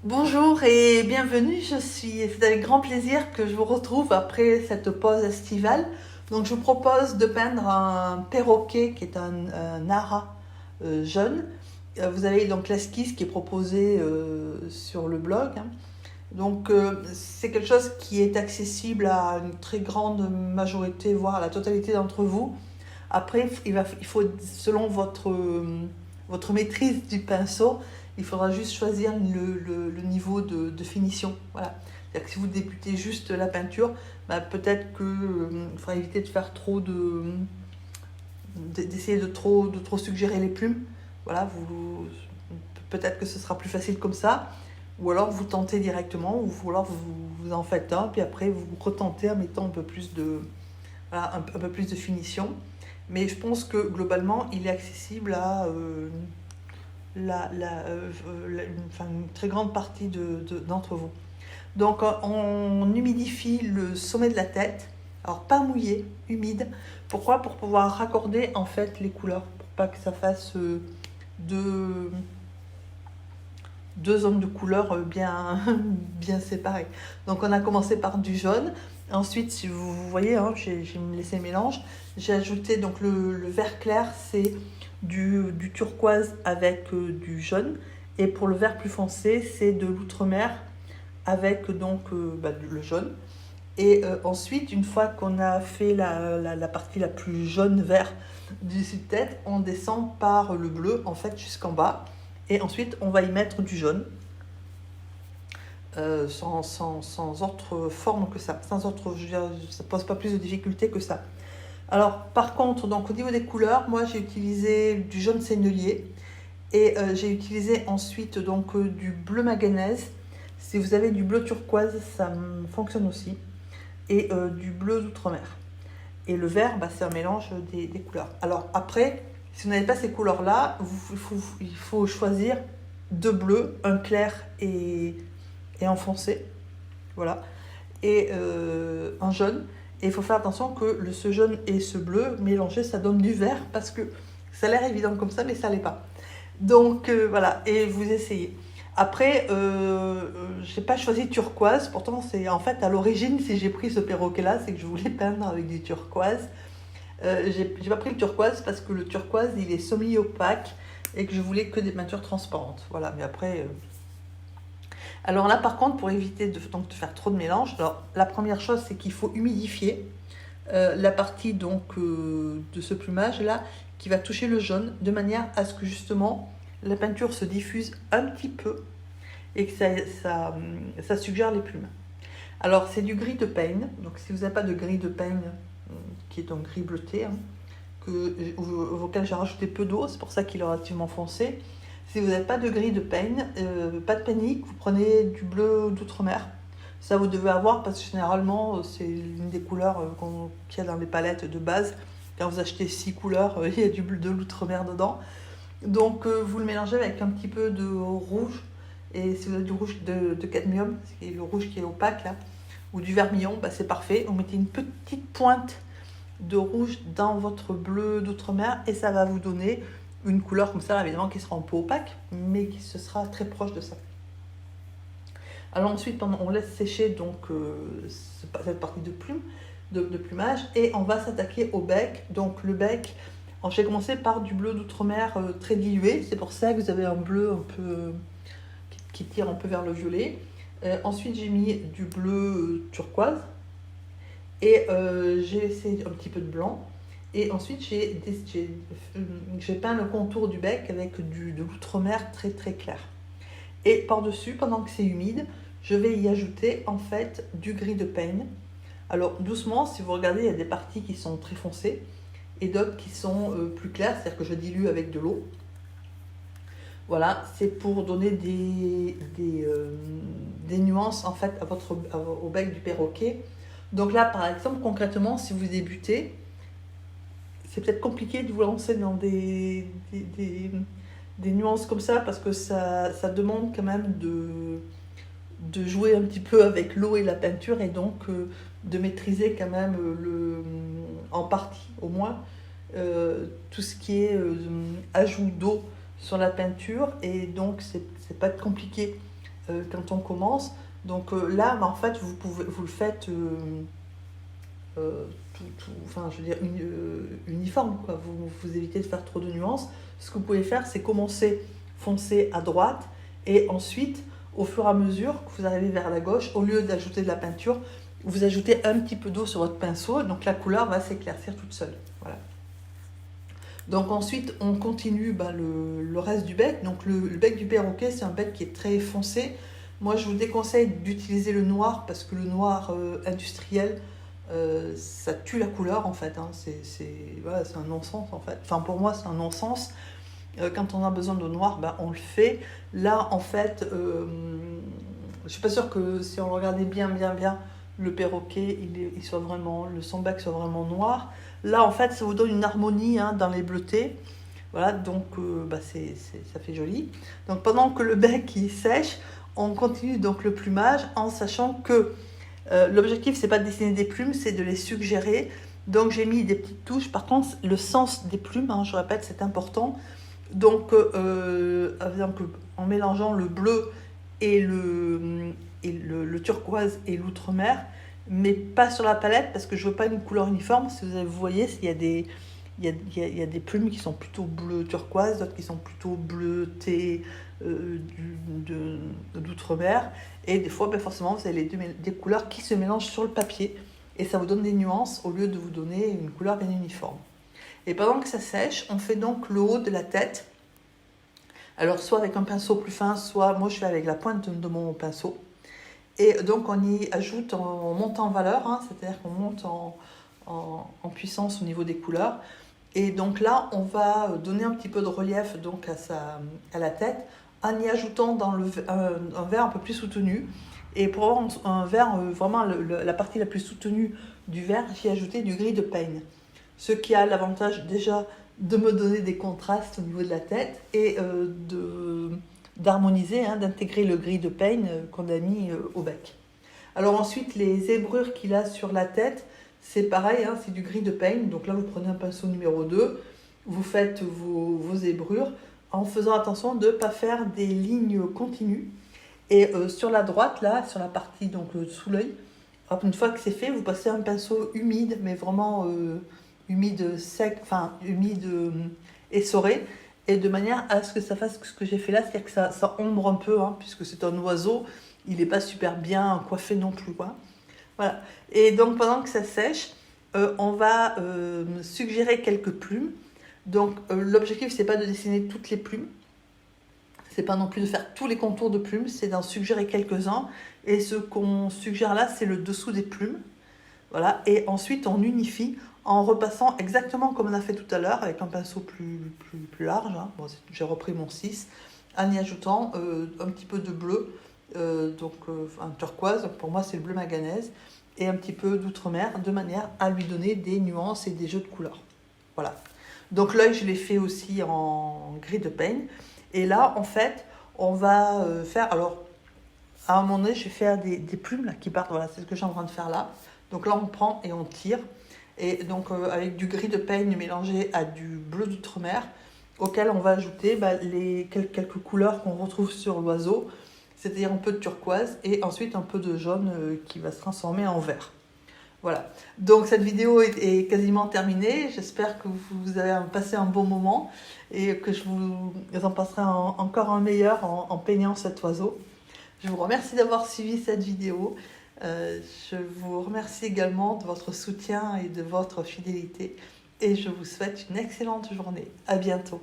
Bonjour et bienvenue, c'est avec grand plaisir que je vous retrouve après cette pause estivale. Donc je vous propose de peindre un perroquet qui est un ara jaune. Vous avez donc l'esquisse qui est proposée sur le blog, hein. Donc c'est quelque chose qui est accessible à une très grande majorité, voire à la totalité d'entre vous. Après, il faut, selon votre maîtrise du pinceau, il faudra juste choisir le niveau de finition. Voilà. C'est-à-dire que si vous débutez juste la peinture, bah, peut-être qu'il faudra éviter de faire d'essayer de trop suggérer les plumes. Voilà, peut-être que ce sera plus facile comme ça. Ou alors vous tentez directement, ou alors vous en faites un, puis après vous retentez en mettant un peu plus de finition. Mais je pense que globalement, il est accessible à une très grande partie d'entre vous. Donc on humidifie le sommet de la tête, alors pas mouillé, humide. Pourquoi? Pour pouvoir raccorder en fait les couleurs, pour pas que ça fasse deux, deux zones de couleurs bien séparées. Donc on a commencé par du jaune. Ensuite, si vous voyez, hein, j'ai laissé le mélange. J'ai ajouté donc le vert clair, c'est du turquoise avec du jaune. Et pour le vert plus foncé, c'est de l'outre-mer avec le jaune. Et ensuite, une fois qu'on a fait la partie la plus jaune-vert du sud-tête, on descend par le bleu en fait jusqu'en bas. Et ensuite, on va y mettre du jaune. Sans autre forme que ça. Ça ne pose pas plus de difficultés que ça. Alors, par contre, donc, au niveau des couleurs, moi j'ai utilisé du jaune sennelier et j'ai utilisé ensuite du bleu manganèse. Si vous avez du bleu turquoise, ça fonctionne aussi. Et du bleu d'outre-mer. Et le vert, bah, c'est un mélange des couleurs. Alors après, si vous n'avez pas ces couleurs-là, il faut choisir deux bleus, un clair et un foncé. Voilà. Et un jaune. Et il faut faire attention que ce jaune et ce bleu mélangés, ça donne du vert parce que ça a l'air évident comme ça, mais ça l'est pas. Donc voilà, et vous essayez. Après, j'ai pas choisi turquoise. Pourtant, c'est en fait à l'origine, si j'ai pris ce perroquet-là, c'est que je voulais peindre avec du turquoise. J'ai pas pris le turquoise parce que le turquoise, il est semi-opaque et que je voulais que des peintures transparentes. Voilà, mais après. Alors là, par contre, pour éviter de faire trop de mélange, alors la première chose, c'est qu'il faut humidifier la partie de ce plumage-là qui va toucher le jaune de manière à ce que justement la peinture se diffuse un petit peu et que ça suggère les plumes. Alors c'est du gris de peigne, donc si vous n'avez pas de gris de peigne, qui est un gris bleuté, hein, auquel j'ai rajouté peu d'eau, c'est pour ça qu'il est relativement foncé. Si vous n'avez pas de gris de peigne, pas de panique, vous prenez du bleu d'outre-mer. Ça vous devez avoir parce que généralement c'est une des couleurs qu'il y a dans les palettes de base. Quand vous achetez 6 couleurs, il y a du bleu de l'outre-mer dedans. Donc vous le mélangez avec un petit peu de rouge. Et si vous avez du rouge de cadmium, c'est le rouge qui est opaque là, ou du vermillon, bah, c'est parfait. Vous mettez une petite pointe de rouge dans votre bleu d'outre-mer et ça va vous donner une couleur comme ça, évidemment, qui sera un peu opaque, mais qui se sera très proche de ça. Alors ensuite, on laisse sécher cette partie de plumage et on va s'attaquer au bec. Donc le bec, j'ai commencé par du bleu d'outre-mer très dilué. C'est pour ça que vous avez un bleu un peu qui tire un peu vers le violet. Ensuite, j'ai mis du bleu turquoise et j'ai essayé un petit peu de blanc. Et ensuite, j'ai peint le contour du bec avec de l'outre-mer très très clair. Et par-dessus, pendant que c'est humide, je vais y ajouter en fait du gris de peigne. Alors doucement, si vous regardez, il y a des parties qui sont très foncées et d'autres qui sont plus claires, c'est-à-dire que je dilue avec de l'eau. Voilà, c'est pour donner des nuances en fait au bec du perroquet. Donc là, par exemple, concrètement, si vous débutez, c'est peut-être compliqué de vous lancer dans des nuances comme ça parce que ça demande quand même de jouer un petit peu avec l'eau et la peinture et donc de maîtriser quand même en partie au moins tout ce qui est ajout d'eau sur la peinture et donc c'est pas compliqué quand on commence. Donc là, en fait, vous le faites enfin, je veux dire, uniforme, quoi. Vous évitez de faire trop de nuances. Ce que vous pouvez faire, c'est commencer foncé à droite et ensuite, au fur et à mesure que vous arrivez vers la gauche, au lieu d'ajouter de la peinture, vous ajoutez un petit peu d'eau sur votre pinceau, donc la couleur va s'éclaircir toute seule. Voilà. Donc ensuite, on continue le reste du bec. Donc le bec du perroquet, c'est un bec qui est très foncé. Moi, je vous déconseille d'utiliser le noir parce que le noir industriel, ça tue la couleur en fait. Hein. Voilà, c'est un non-sens en fait. Enfin, pour moi, c'est un non-sens. Quand on a besoin de noir, on le fait. Là, en fait, je suis pas sûre que si on regardait bien, le perroquet, soit vraiment, son bec soit vraiment noir. Là, en fait, ça vous donne une harmonie dans les bleutés. Voilà, donc ça fait joli. Donc pendant que le bec il sèche, on continue donc le plumage en sachant que l'objectif, c'est pas de dessiner des plumes, c'est de les suggérer. Donc j'ai mis des petites touches. Par contre, le sens des plumes, je répète, c'est important. Donc en mélangeant le bleu et le turquoise et l'outre-mer, mais pas sur la palette parce que je veux pas une couleur uniforme. Si vous voyez, il y a des plumes qui sont plutôt bleu turquoise, d'autres qui sont plutôt bleu thé d'outre-mer. Et des fois, forcément, vous avez des couleurs qui se mélangent sur le papier et ça vous donne des nuances au lieu de vous donner une couleur bien uniforme. Et pendant que ça sèche, on fait donc le haut de la tête. Alors, soit avec un pinceau plus fin, soit moi je fais avec la pointe de mon pinceau. Et donc, on y ajoute, on monte en valeur, c'est-à-dire qu'on monte en puissance au niveau des couleurs. Et donc là, on va donner un petit peu de relief donc à la tête en y ajoutant un vert un peu plus soutenu. Et pour avoir un vert, vraiment la partie la plus soutenue du vert, j'ai ajouté du gris de peigne. Ce qui a l'avantage déjà de me donner des contrastes au niveau de la tête et d'harmoniser, d'intégrer le gris de peigne qu'on a mis au bec. Alors ensuite, les zébrures qu'il a sur la tête, c'est pareil, c'est du gris de peigne. Donc là, vous prenez un pinceau numéro 2, vous faites vos zébrures en faisant attention de ne pas faire des lignes continues. Et sur la droite, là, sur la partie donc sous l'œil, une fois que c'est fait, vous passez un pinceau humide, mais vraiment humide sec, enfin humide essoré, et de manière à ce que ça fasse ce que j'ai fait là, c'est-à-dire que ça ombre un peu, puisque c'est un oiseau, il n'est pas super bien coiffé non plus, quoi. Voilà. Et donc pendant que ça sèche, on va suggérer quelques plumes. Donc l'objectif, c'est pas de dessiner toutes les plumes, c'est pas non plus de faire tous les contours de plumes, c'est d'en suggérer quelques-uns. Et ce qu'on suggère là, c'est le dessous des plumes. Voilà. Et ensuite, on unifie en repassant exactement comme on a fait tout à l'heure, avec un pinceau plus large. Bon, j'ai repris mon 6, en y ajoutant un petit peu de bleu, un turquoise, pour moi c'est le bleu manganèse, et un petit peu d'outre-mer, de manière à lui donner des nuances et des jeux de couleurs. Voilà. Donc l'œil, je l'ai fait aussi en gris de peigne. Et là, en fait, on va faire... Alors, à un moment donné, je vais faire des plumes là, qui partent. Voilà, c'est ce que je suis en train de faire là. Donc là, on prend et on tire. Et donc, avec du gris de peigne mélangé à du bleu d'outre-mer, auquel on va ajouter quelques couleurs qu'on retrouve sur l'oiseau, c'est-à-dire un peu de turquoise et ensuite un peu de jaune qui va se transformer en vert. Voilà. Donc cette vidéo est quasiment terminée. J'espère que vous avez passé un bon moment et que je vous en passerai encore un meilleur en peignant cet oiseau. Je vous remercie d'avoir suivi cette vidéo. Je vous remercie également de votre soutien et de votre fidélité. Et je vous souhaite une excellente journée. À bientôt.